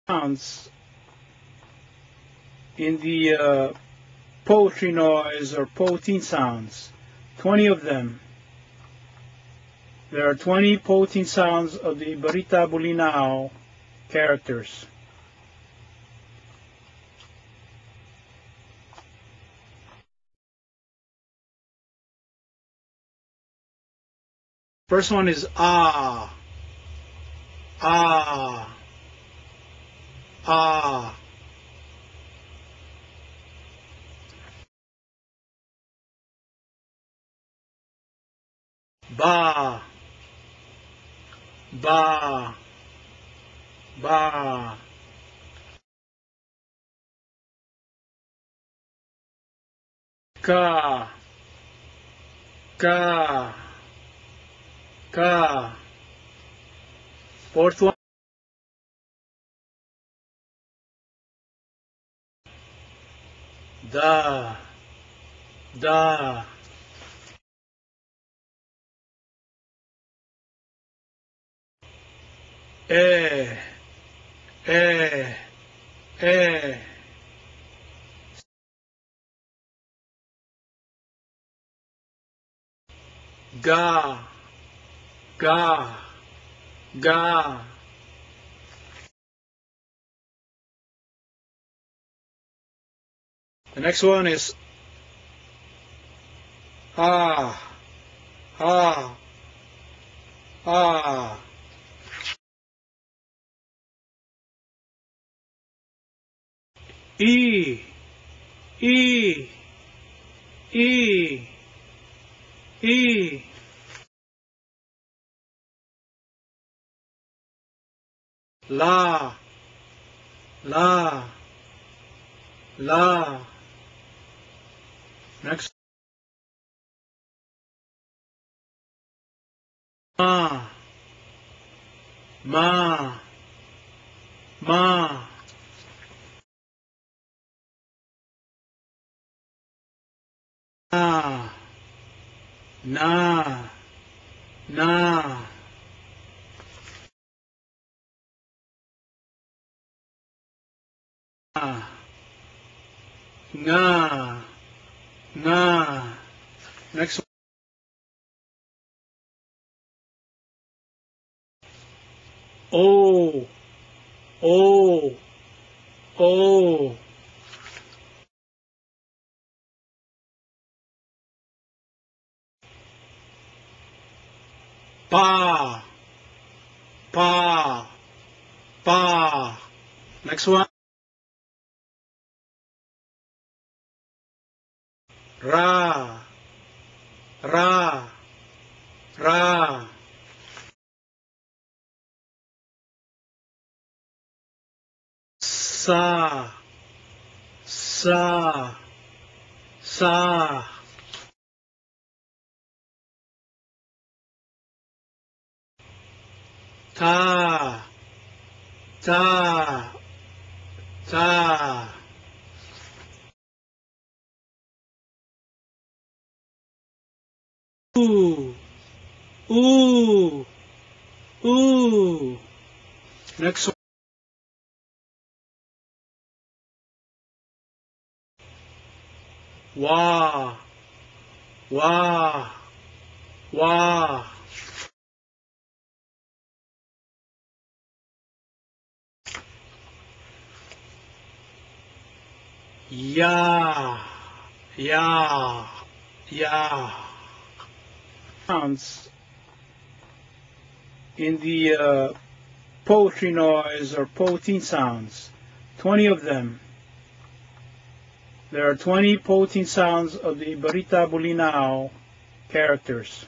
sounds in the poetry noise or POETEIN sounds. 20 of them. There are 20 POETEIN sounds of the Barita Bulinao characters. First one is ah, ah, ah. Ba, ba, ba. Ka, ka, ka. Fourth one. Da, da. Eh, eh, eh. Ga, ga, ga. The next one is ah, ah, ah. E, E, E, E. La, la, la. Next. Ma, ma, ma. Na, na, na. Nga, nga. Next one. O, O, O. Pa, pa, pa. Next one. Ra, ra, ra. Sa, sa, sa. Ta, ta, ta. Ooh, ooh, ooh. Next one. Wa, wa, wa. Ya, ya, ya. Sounds in the poetry noise or POETEIN sounds. 20 of them. There are 20 POETEIN sounds of the Barita Bulinao characters.